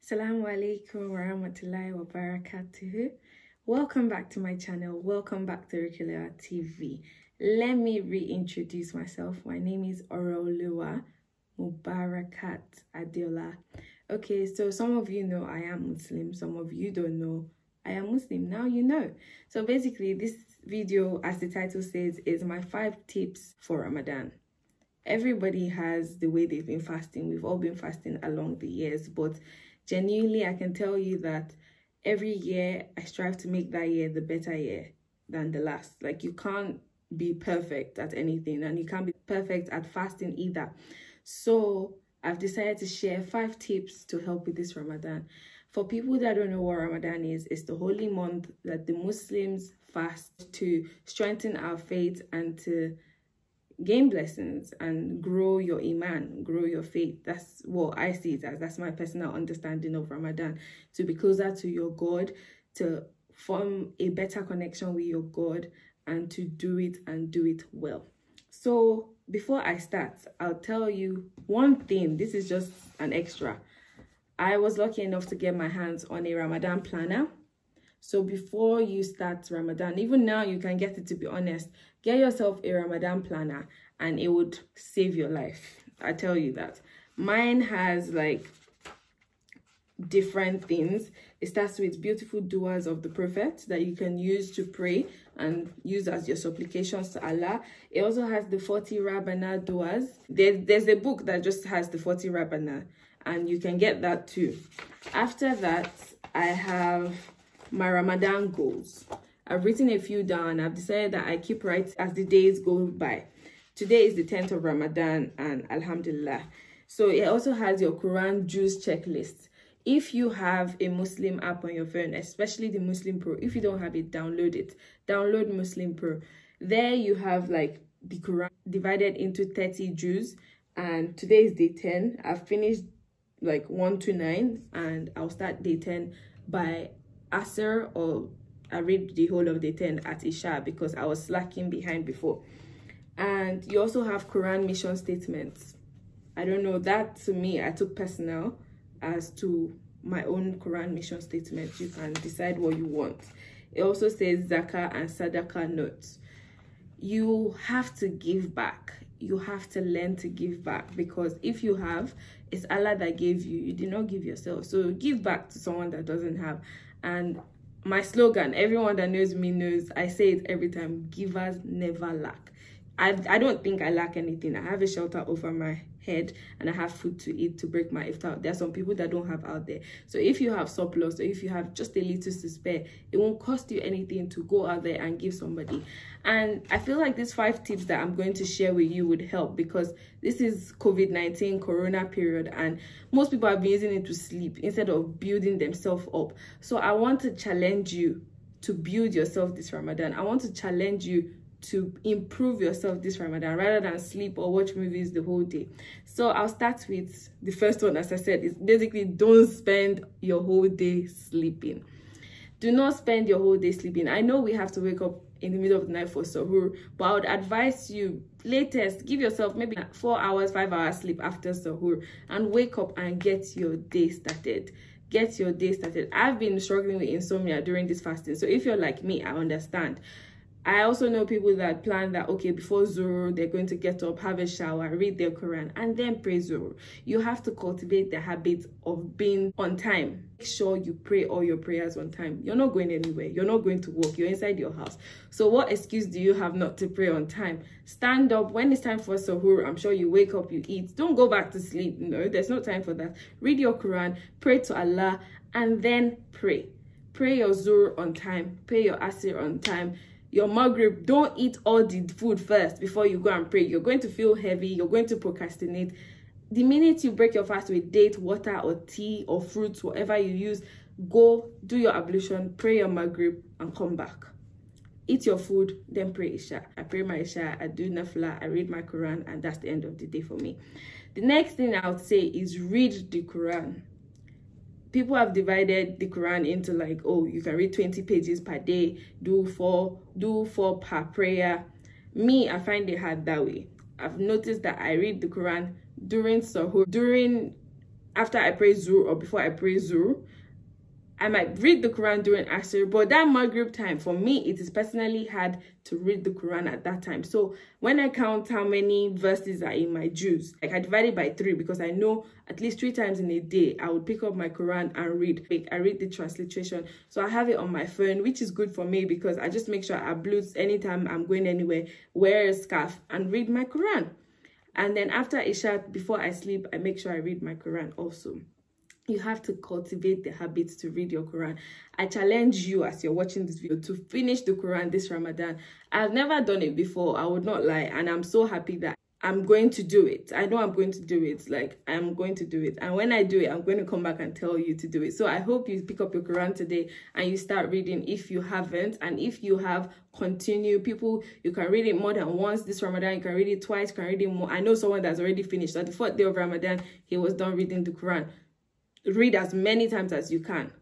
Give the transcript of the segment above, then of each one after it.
Assalamu alaikum wa rahmatullahi wa barakatuhu. Welcome back to my channel. Welcome back to Regular TV. Let me reintroduce myself. My name is Oroluwa Mubarakat Adiola. Okay, so some of you know I am Muslim. Some of you don't know I am Muslim. Now you know. So basically, this video, as the title says, is my 5 tips for Ramadan. Everybody has the way they've been fasting. We've all been fasting along the years, but genuinely, I can tell you that every year I strive to make that year the better year than the last. Like, you can't be perfect at anything, and you can't be perfect at fasting either. So I've decided to share 5 tips to help with this Ramadan. For people that don't know what Ramadan is, it's the holy month that the Muslims fast to strengthen our faith and to gain blessings and grow your iman, grow your faith. That's what I see it as. That's my personal understanding of Ramadan. To be closer to your God, to form a better connection with your God, and to do it and do it well. So before I start, I'll tell you one thing. This is just an extra. I was lucky enough to get my hands on a Ramadan planner. So before you start Ramadan, even now you can get it, to be honest, get yourself a Ramadan planner and it would save your life. I tell you that. Mine has like different things. It starts with beautiful duas of the Prophet that you can use to pray and use as your supplications to Allah. It also has the 40 Rabbana duas. There's a book that just has the 40 Rabbana, and you can get that too. After that, I have my Ramadan goals. I've written a few down. I've decided that I keep writing as the days go by. Today is the 10th of Ramadan, and Alhamdulillah. So it also has your Quran juice checklist. If you have a Muslim app on your phone, especially the Muslim Pro, if you don't have it, download it. Download Muslim Pro. There you have like the Quran divided into 30 juz, and today is day 10. I've finished like 1 to 9, and I'll start day 10 by Asr, or I read the whole of day 10 at Isha because I was slacking behind before. And you also have Quran mission statements. I don't know, that to me, I took personal as to my own Quran mission statement. You can decide what you want. It also says Zakah and Sadaqah notes. You have to give back. You have to learn to give back, because if you have, it's Allah that gave you. You did not give yourself. So give back to someone that doesn't have. And my slogan, everyone that knows me knows, I say it every time: givers never lack. I don't think I lack anything. I have a shelter over my head and I have food to eat to break my iftar. There are some people that don't have out there. So if you have surplus, or if you have just a little to spare, it won't cost you anything to go out there and give somebody. And I feel like these 5 tips that I'm going to share with you would help, because this is COVID-19 corona period, and most people have been using it to sleep instead of building themselves up. So I want to challenge you to build yourself this Ramadan. I want to challenge you to improve yourself this Ramadan, rather than sleep or watch movies the whole day. So I'll start with the first one. As I said, is basically don't spend your whole day sleeping. Do not spend your whole day sleeping. I know we have to wake up in the middle of the night for sahur, but I would advise you, latest, give yourself maybe 4 hours, 5 hours sleep after sahur, and wake up and get your day started. Get your day started. I've been struggling with insomnia during this fasting, so if you're like me, I understand. I also know people that plan that, okay, before Zuhr, they're going to get up, have a shower, read their Quran, and then pray Zuhr. You have to cultivate the habit of being on time. Make sure you pray all your prayers on time. You're not going anywhere. You're not going to work. You're inside your house. So what excuse do you have not to pray on time? Stand up. When it's time for Sahur, I'm sure you wake up, you eat. Don't go back to sleep. No, there's no time for that. Read your Quran, pray to Allah, and then pray. Pray your Zuhr on time. Pray your Asr on time. Your Maghrib, don't eat all the food first before you go and pray. You're going to feel heavy. You're going to procrastinate. The minute you break your fast with date, water, or tea, or fruits, whatever you use, go do your ablution, pray your Maghrib, and come back. Eat your food, then pray Isha. I pray my Isha, I do Nafla, I read my Quran, and that's the end of the day for me. The next thing I would say is read the Quran. People have divided the Quran into like, oh, you can read 20 pages per day, do four per prayer. Me, I find it hard that way. I've noticed that I read the Quran during Sahur, during after I pray Zuhr or before I pray Zuhr. I might read the Quran during Asr, but that Maghrib time, for me, it is personally hard to read the Quran at that time. So when I count how many verses are in my juz, like I divide it by 3 because I know at least 3 times in a day, I would pick up my Quran and read. I read the transliteration. So I have it on my phone, which is good for me because I just make sure I Bluetooth anytime I'm going anywhere, wear a scarf and read my Quran. And then after Isha, before I sleep, I make sure I read my Quran also. You have to cultivate the habits to read your Quran. I challenge you as you're watching this video to finish the Quran this Ramadan. I've never done it before, I would not lie, and I'm so happy that I'm going to do it. I know I'm going to do it. Like, I'm going to do it. And when I do it, I'm going to come back and tell you to do it. So I hope you pick up your Quran today and you start reading if you haven't. And if you have, continue. People, you can read it more than once this Ramadan. You can read it twice. You can read it more. I know someone that's already finished. At the 4th day of Ramadan, he was done reading the Quran. Read as many times as you can.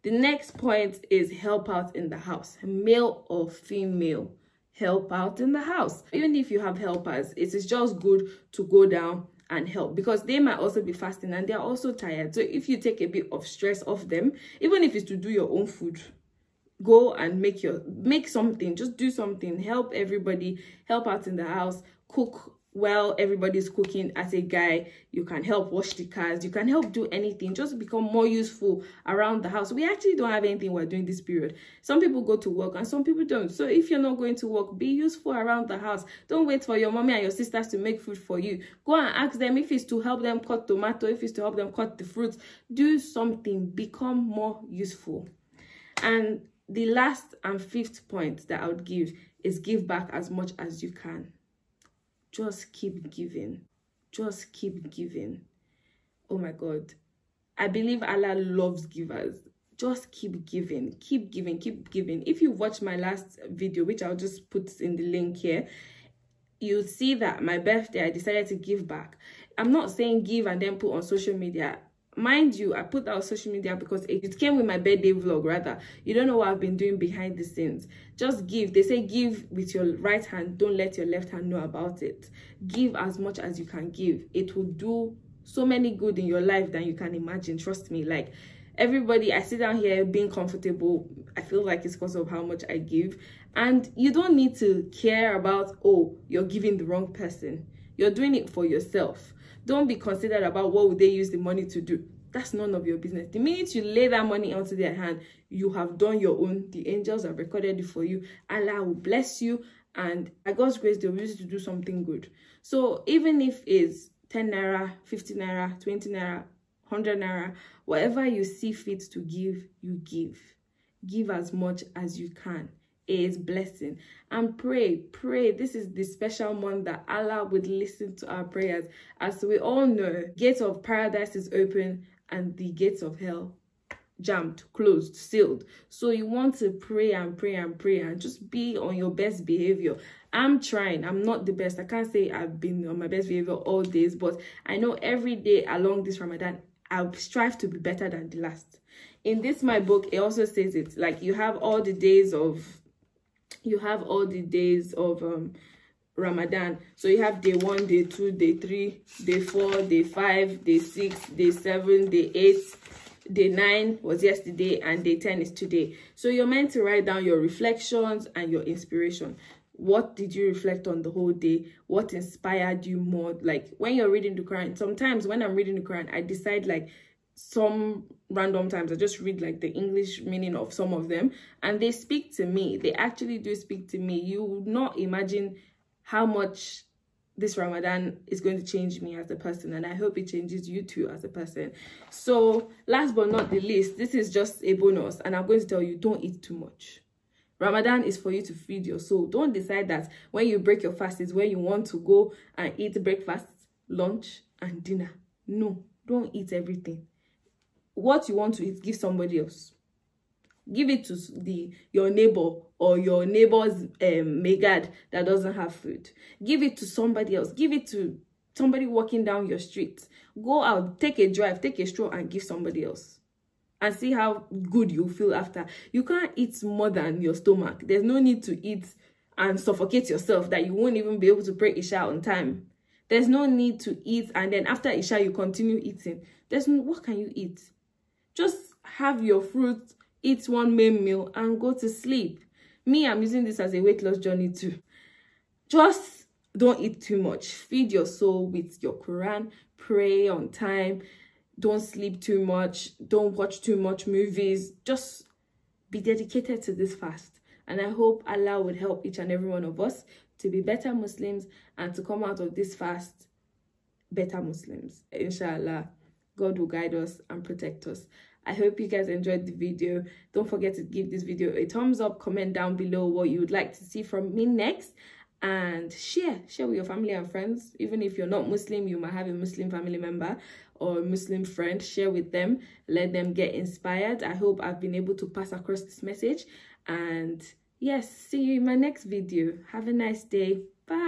The next point is help out in the house, male or female. Help out in the house. Even if you have helpers, it is just good to go down and help because they might also be fasting and they're also tired. So if you take a bit of stress off them, even if it's to do your own food, go and make something. Just do something. Help everybody. Help out in the house. Cook while everybody's cooking. As a guy, you can help wash the cars. You can help do anything. Just become more useful around the house. We actually don't have anything we're doing this period. Some people go to work and some people don't. So if you're not going to work, be useful around the house. Don't wait for your mommy and your sisters to make food for you. Go and ask them if it's to help them cut tomato, if it's to help them cut the fruits. Do something. Become more useful. And the last and 5th point that I would give is give back as much as you can. Just keep giving. Just keep giving. Oh my God. I believe Allah loves givers. Just keep giving. Keep giving. Keep giving. If you watch my last video, which I'll just put in the link here, you'll see that my birthday, I decided to give back. I'm not saying give and then put on social media. Mind you, I put that on social media because it came with my birthday vlog, rather. You don't know what I've been doing behind the scenes. Just give. They say give with your right hand. Don't let your left hand know about it. Give as much as you can give. It will do so many good in your life than you can imagine. Trust me. Like, everybody, I sit down here being comfortable. I feel like it's because of how much I give. And you don't need to care about, oh, you're giving the wrong person. You're doing it for yourself. Don't be considered about what would they use the money to do. That's none of your business. The minute you lay that money onto their hand, you have done your own. The angels have recorded it for you. Allah will bless you. And by God's grace, they'll use it to do something good. So even if it's 10 naira, 50 naira, 20 naira, 100 naira, whatever you see fit to give, you give. Give as much as you can. Is blessing. And pray. This is the special month that Allah would listen to our prayers. As we all know, gates of paradise is open and the gates of hell jammed, closed, sealed. So you want to pray and pray and pray and just be on your best behavior. I'm trying. I'm not the best. I can't say I've been on my best behavior all days, but I know every day along this Ramadan, I'll strive to be better than the last. In this my book, it also says it, like you have all the days of Ramadan. So you have day 1, day 2, day 3, day 4, day 5, day 6, day 7, day 8, day 9 was yesterday, and day 10 is today. So you're meant to write down your reflections and your inspiration. What did you reflect on the whole day? What inspired you more? Like when you're reading the Quran, sometimes when I'm reading the Quran, I decide, like, some random times I just read like the English meaning of some of them, and they speak to me. They actually do speak to me. You would not imagine how much this Ramadan is going to change me as a person, and I hope it changes you too as a person. So last but not the least, this is just a bonus, and I'm going to tell you, don't eat too much. Ramadan is for you to feed your soul. Don't decide that when you break your fast is when you want to go and eat breakfast, lunch and dinner. No, don't eat everything. What you want to eat, give somebody else. Give it to your neighbor or your neighbor's megad that doesn't have food. Give it to somebody else. Give it to somebody walking down your street. Go out, take a drive, take a stroll and give somebody else. And see how good you feel after. You can't eat more than your stomach. There's no need to eat and suffocate yourself that you won't even be able to pray Isha on time. There's no need to eat and then after Isha you continue eating. What can you eat? Just have your fruit, eat one main meal and go to sleep. Me, I'm using this as a weight loss journey too. Just don't eat too much. Feed your soul with your Quran. Pray on time. Don't sleep too much. Don't watch too much movies. Just be dedicated to this fast. And I hope Allah would help each and every one of us to be better Muslims and to come out of this fast better Muslims. Inshallah, God will guide us and protect us. I hope you guys enjoyed the video. Don't forget to give this video a thumbs up, comment down below what you would like to see from me next, and share with your family and friends. Even if you're not Muslim, you might have a Muslim family member or a Muslim friend. Share with them, let them get inspired. I hope I've been able to pass across this message, and yes, see you in my next video. Have a nice day. Bye.